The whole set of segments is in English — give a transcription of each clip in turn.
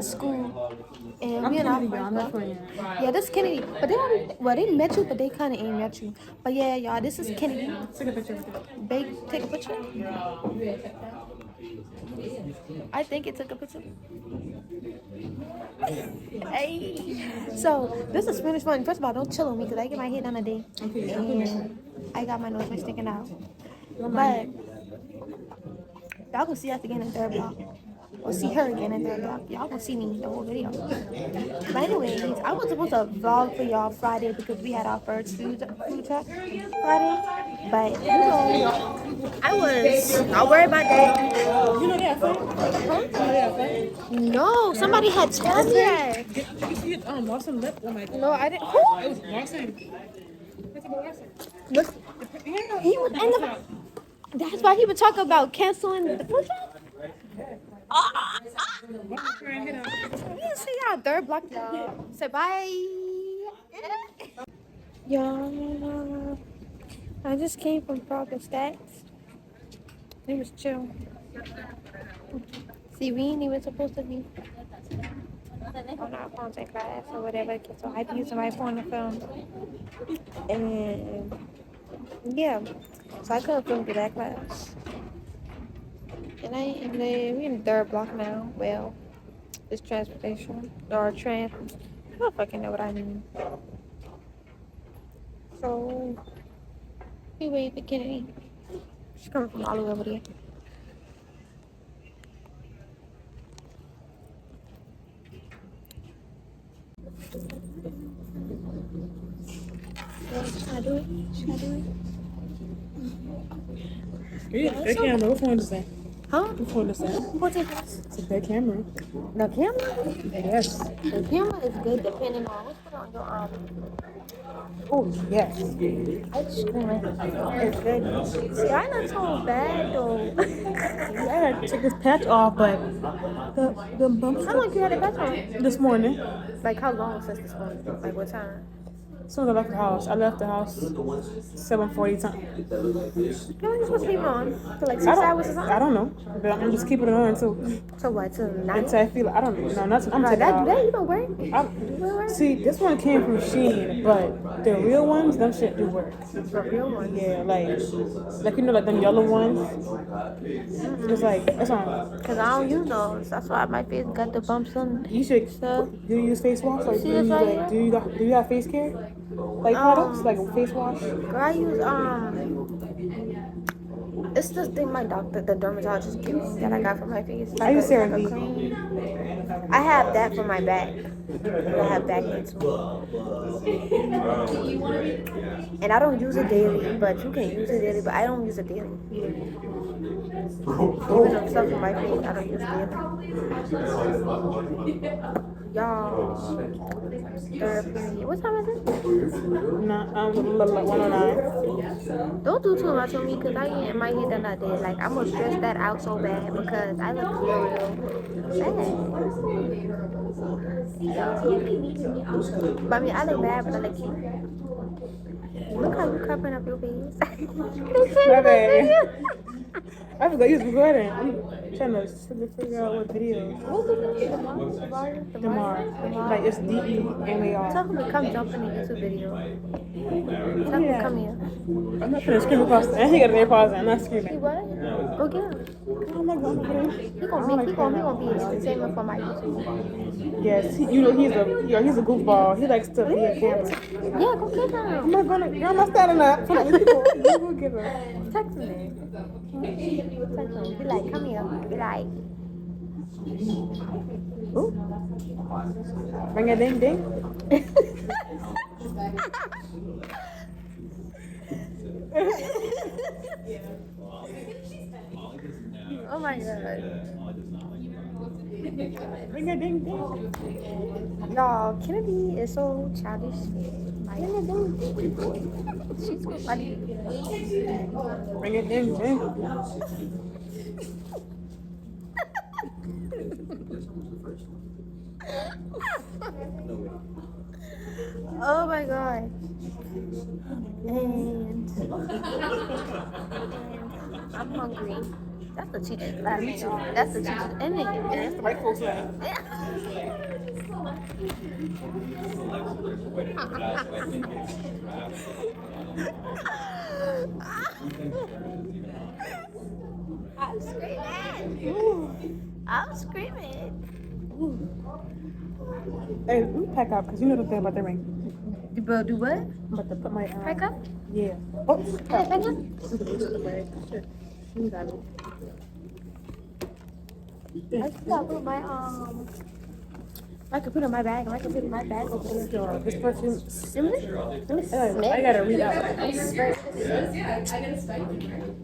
school. And I'm we in our Kennedy, y'all. I'm first not block. playing. Yeah, this is Kennedy. But they already, well, they met you, but they kind of ain't met you. But yeah, y'all, this is Kennedy. Take a picture with it. Take a picture. I think it took a picture. Hey. So this is Spanish fun. First of all, don't chill on me because I get my hair done a day. Okay, And I got my nose ring sticking out. don't But mind y'all gonna see us again in third block. Or see her again in third block. Y'all gonna see me the whole video. But anyways, I was supposed to vlog for y'all Friday because we had our first food truck Friday. But you know, I was not worried about that. You know that, fine? Huh? You know that, fine? No, somebody had told me that. Did you see Lawson lip? Oh my god. No, I didn't. Who? It was Lawson. That's about Lawson. Was, he was in the. That's why he would talk about canceling the food truck. You see y'all third block, y'all. Say bye. Y'all, I just came from Progress Stacks. It was chill. See, we ain't even supposed to be on our phones in class or whatever. So I be using my phone to film. And yeah, so I couldn't film through that class. And we in the third block now. Well, it's transportation or I don't fucking know what I mean. So we wait for Kennedy. She's coming from all the way over there. Should I do it? Should I do it? Yeah, that camera. What phone is that? Huh? What phone is that? What's it? It's a bad camera. The camera? Yes. The camera is good depending on what's on your arm. Oh, yes. I just screaming. It's good. See, I not so bad though. Yeah, I had to take this patch off, but the bumps How long you had it back on? this morning. Like how long since this morning? Like what time? As soon as I left the house 7:40 time. How long you supposed to leave it on? For like 6 hours or something? I don't know, but I'm just keeping it on too. So what? Till 9? Until I feel I don't know. Not I'm Right, taking that off. do even work? See, this one came from Shein, but the real ones, them shit do work. The real one. Yeah, like you know, like them yellow ones. It's like it's on. Cause I don't use those. That's why my face got the bumps on. You should. So Do you use face wash? Like, See this right here? do you have face care? Like products, like a face wash? girl, I use it's this thing my doctor, the dermatologist, gave me that I got for my face. I use like a CeraVe. cream. I have that for my back. I have back pain too. And I don't use it daily, but you can use it daily. But I don't use it daily. Even though stuff in my face, I don't use it daily. Y'all, therapy. What time is it? No, 109. Don't do too much on me because I get my head done that day. Like, I'm going to stress that out so bad because I look real sad. But I mean, I look bad, but I look cute. Look how you covering up your face. My bad. I forgot you was recording. I'm trying to figure out what video. What was it? Demar. Like it's DEMAR. Tell him to come jump in the YouTube video. Tell him to come here. I'm not gonna scream across the. He got an AirPods. I'm not He screaming. what? Go get him. Oh my god. He gonna be entertainment for my YouTube. Yes, he's a goofball. He likes to be a camera. Yeah, go get him. I'm not gonna. I'm not standing up. Go get her. Text me. Text him. Be like, come here. Be like, Ooh. Ring a ding ding. oh my god. Ring a ding ding. Y'all, Kennedy is so childish. Like, she's so funny. Ring a ding ding. Oh my god. And I'm hungry. That's the teacher's laugh too. That's the teacher's and That's the white folks laugh. I'm screaming. I'm screaming. Hey, let me pack up because you know the thing about the ring. Bro, do what? I'm about to put my Pack up? Yeah. Oh, Hey, pack up? Sure. You got it. I just gotta put my I can put it in my bag. I can put it in my bag over Let's here. go. This person. Let me smell. I gotta read out.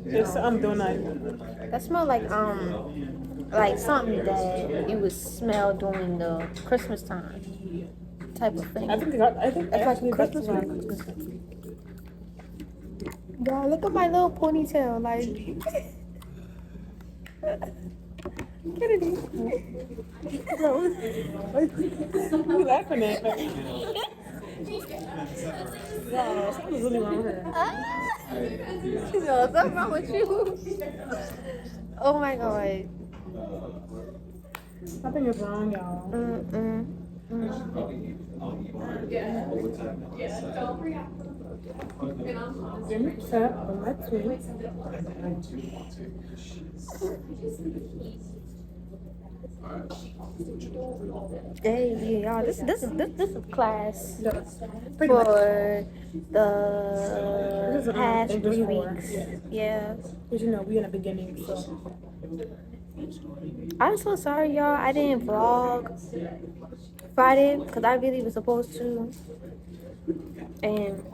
There's something doing that. That smell like something that you would smell during the Christmas time type of thing. I think That's like actually Christmas around one. Christmas time. Girl, look at my little ponytail, like. Kennedy. You laughing at? Like, wow, something's really wrong with her. No, something wrong with you. Oh my god. Something is wrong, y'all. Give me a tap on my tweet. Hey, y'all, this is class Pretty much. for This is the past English 3 4. weeks. Yeah. Yeah. Because you know, we in the beginning, so. I'm so sorry, y'all. I didn't vlog Friday because I really was supposed to. And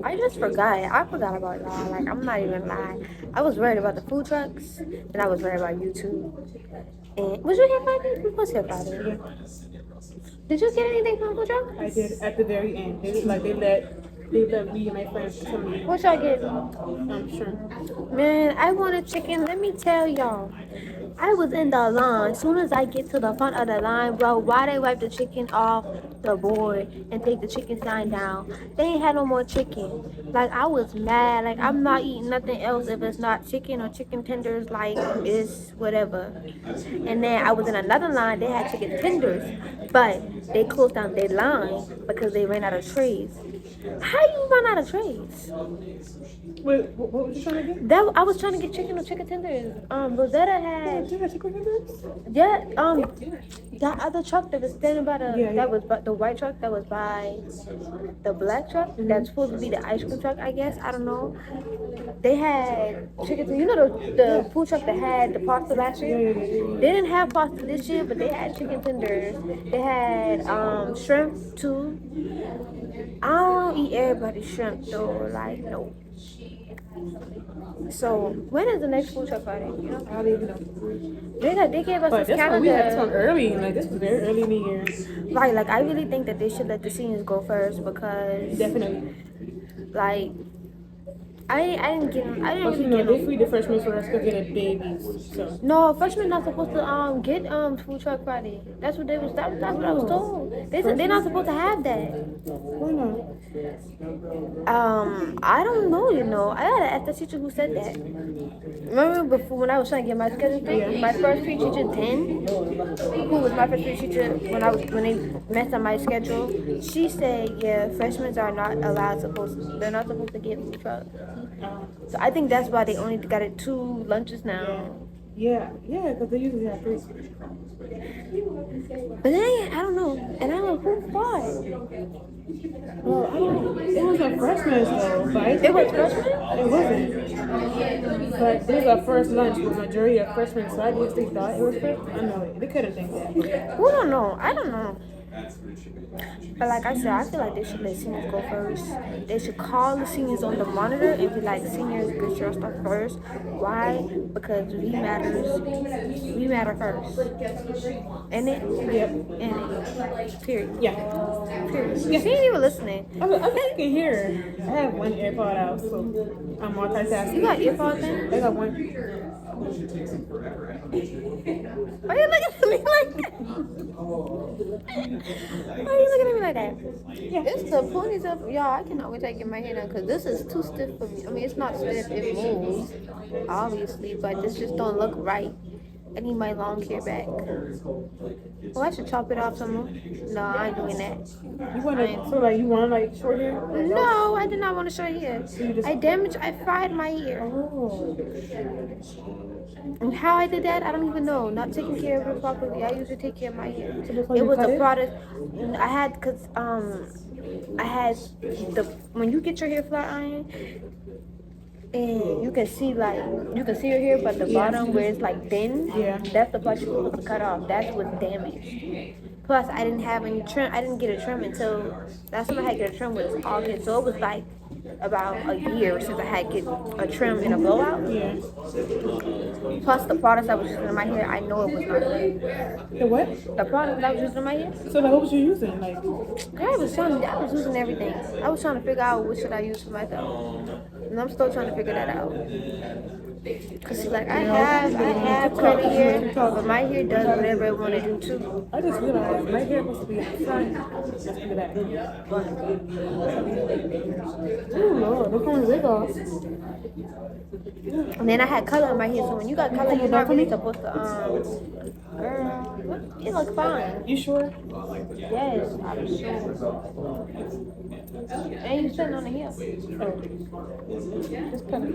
I just forgot. I forgot about y'all. Like, I'm not even lying. I was worried about the food trucks, and I was worried about YouTube. And was you here Friday? We was here Friday. Did you get anything from the food truck? I did at the very end. They let me and my friends come in. What y'all get? I'm sure. Man, I wanted chicken. Let me tell y'all. I was in the line. As soon as I get to the front of the line, bro, why they wipe the chicken off the board and take the chicken sign down? They ain't had no more chicken. Like, I was mad. Like, I'm not eating nothing else if it's not chicken or chicken tenders. Like, it's whatever. And then I was in another line. They had chicken tenders, but they closed down their line because they ran out of trays. How you run out of trays? Wait, what was you trying to get? That I was trying to get chicken or chicken tenders. Rosetta had Did I chicken tenders? that other truck that was standing by the Yeah, that was by the white truck that was by the black truck that's supposed to be the ice cream truck, I guess. I don't know. They had chicken. You know the food truck that had the pasta last year. They didn't have pasta this year, but they had chicken tenders. They had shrimp too. I don't eat everybody's shrimp though. Like no. So when is the next food truck Friday? You know? I don't even know. They gave us But this this one, we had this one calendar. early. Like, this was very early in the year. Right, like I really think that they should let the seniors go first because Definitely. like I didn't But really you know, get they no. free the freshmen first because they're the babies. So. No, freshmen not supposed to get food truck Friday. That's what that's what I was told. They said they're not supposed to have that. Why not? I don't know, you know. I gotta ask the teacher who said that. Remember before when I was trying to get my schedule thing? My first PE teacher, 10, who was my first PE teacher when they messed up my schedule, she said, yeah, freshmen are not they're not supposed to get food truck. So I think that's why they only got it 2 lunches now. Yeah, because they usually have 3. But then I don't know. And I don't know who fought. Well, I don't know. It wasn't freshmen though, but It was freshmen? it wasn't. But this is our first lunch with majority of freshmen, so I guess they thought it was freshmen. I know they could have think that. Who don't know? I don't know. But like I said, I feel like they should let seniors go first. They should call the seniors on the monitor and be like, seniors, get your stuff first. Why? Because we matter first. And it? Yep. And it. Period. Yeah. Period. She ain't even listening. I can hear. I have one AirPod out, so I'm multitasking. You got earphones in? I got one. Why are you looking at me like that? Why are you looking at me like that? Yeah. It's the ponytail. Y'all, I cannot wait till I get my hair done because this is too stiff for me. I mean, it's not stiff, it moves, obviously, but this just don't look right. I need my long hair back. Well, I should chop it off some more. No, I ain't doing that. You want to, so like, you want like short hair? No, I did not want to short hair. I fried my hair. Oh. And how I did that, I don't even know. Not taking care of it properly. I usually take care of my hair. So before It you was cut a it? product I had, cause I had the when you get your hair flat iron, and you can see your hair, but the bottom where it's like thin, Yeah. that's the part you're supposed to cut off. That's what's damaged. Plus, I didn't have any trim. I didn't get a trim until last time I had to get a trim was August. So it was like about a year since I had get a trim and a blowout. Yeah. Plus the products I was using in my hair, I know it was not good. The what? The products I was using in my hair, So like, what was you using? Like, girl, I was using everything. I was trying to figure out what should I use for myself, and I'm still trying to figure that out. Cause like I have curly hair, but my hair does whatever it want to do too. I just realized my hair supposed to be in the front. Let's look at that. Oh Lord, look on the wig off. And then I had color in my hair, so when you got color, you're not really supposed to girl, it looks fine. You sure? Yes, I'm sure. And you sitting on the hill. Oh. Just cut it.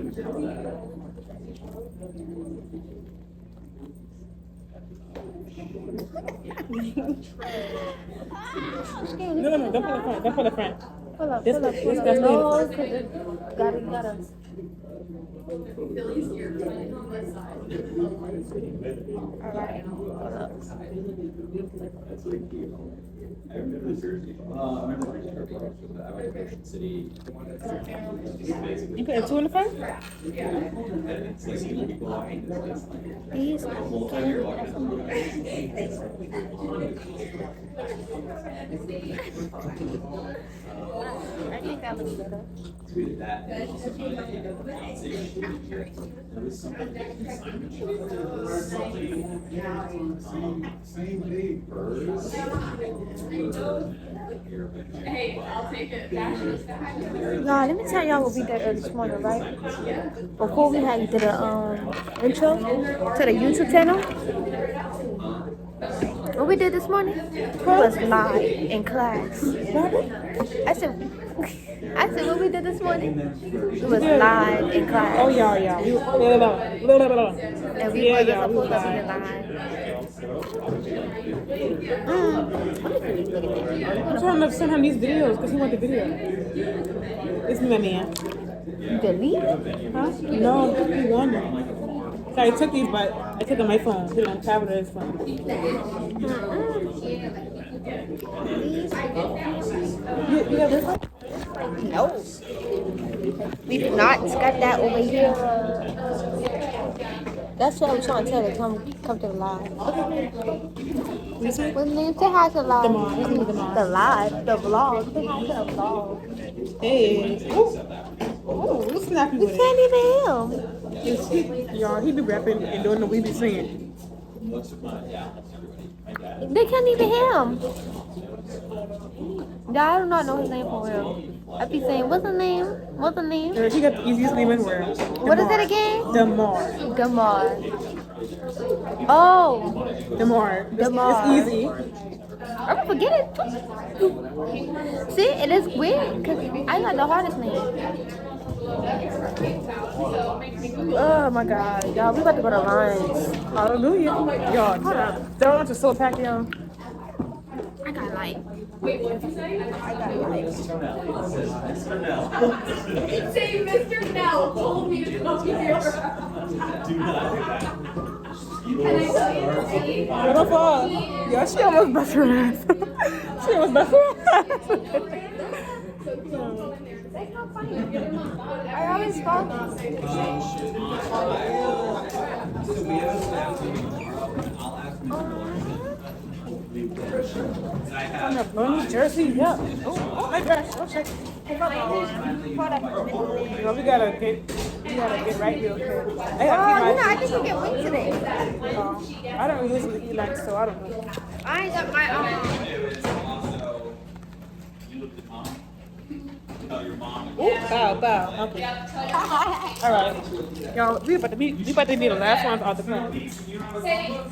No, don't put the front. Don't put the front. Pull up, This- pull up, this- pull up. that's No, good. because it gotta. Alright, pull up. I remember I went to Ocean City. You put two in the front? These I think that looks better. Tweeted that. Hey, I'll take it. Y'all, let me tell y'all what we did this morning, right? Before we had did a intro to the YouTube channel. What we did this morning? We was live in class. I said what we did this morning? We was live in class. Oh yeah. And we Yeah, wasn't yeah, we supposed to live. be live. I'm trying to send him these videos because he want the video. It's me, man. Delete? Huh? No, he won them. So I took these, but I took on my phone. Put it on tablet or his phone. You got this one? No. We do not got that over here. That's what I was trying to tell her. Come to the live. This one? What's the name? Say hi to the live. Damar. His name is Damar. The live. The vlog. Say hi to the vlog. Hey. Ooh, who's snapping We with it? can't even hear him. Y'all, he be rapping and doing the we be singing. They can't even hear him. Yeah, I do not know his name for real. I be saying, what's the name? What's the name? He got the easiest name in the world. What is it again? Damar. Damar. Oh, Damar. Damar. It's easy. I'm gonna forget it. See, it is weird because I got the hardest name. Oh my god, y'all, we about to go to Lions. Hallelujah. Y'all, that lunch is so packed, y'all. I got like. Wait, what'd you say? I got like. It's saying Mr. Nell told me to come here. Can I tell you? What the fuck? Yo, she almost bust her ass. She almost bust her ass. I always fall. I'm not blowing Jersey. Yeah. Oh my gosh. Oh shit. Yo, we gotta get right real quick. I think you get wings today. I don't usually eat lunch, so I don't know. I ain't got my Ooh, bow. Okay. All right. Y'all, we about to be the last ones out the class.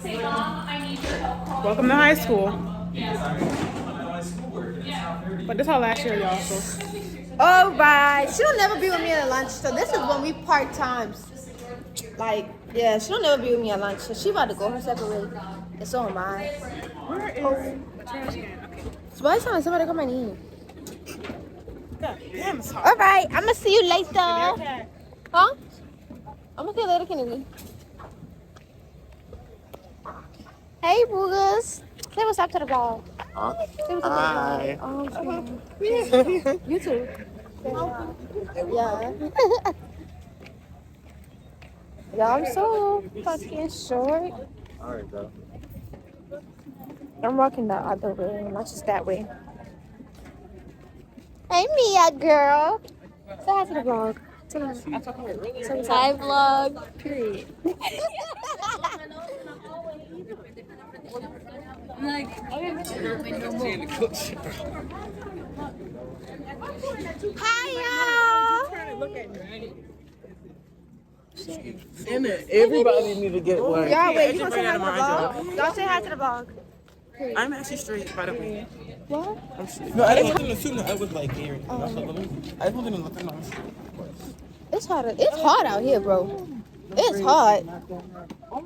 Say, Mom, I need your help. Welcome to high school. But this our last year, y'all. So All right. She don't never be with me at lunch, so this is when we part times. Like, yeah, she don't never be with me at lunch, so she about to go her separate way, and so am I. where is the trash can? Okay. So by the time somebody come and eat. God damn, it's hot. All right, I'm gonna see you later. Okay. Huh? I'm gonna see you later, Kennedy. Hey, boogers. Say what's up to the vlog. Say what's up to the vlog. Yeah. You too. Yeah. Yeah, I'm so fucking short. Alright, bro. I'm walking the other way, not just that way. Hey, Mia, girl. Say hi to the vlog. Say hi, vlog. Period. Hi, y'all. Everybody need to get one. Y'all, wait, you gonna say hi to the vlog? Y'all say hi to the vlog. I'm actually straight, by the way. What? I'm straight. No, I didn't want them to shoot me. I was like, here. I just want them to look at my. It's hot. It's hot out here, bro. It's hot. All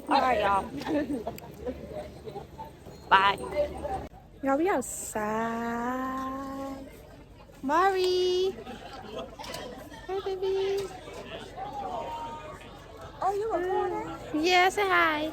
right, y'all. Bye. Y'all, we outside. Mari. Hey, baby. Oh, you recording? Yeah, say hi.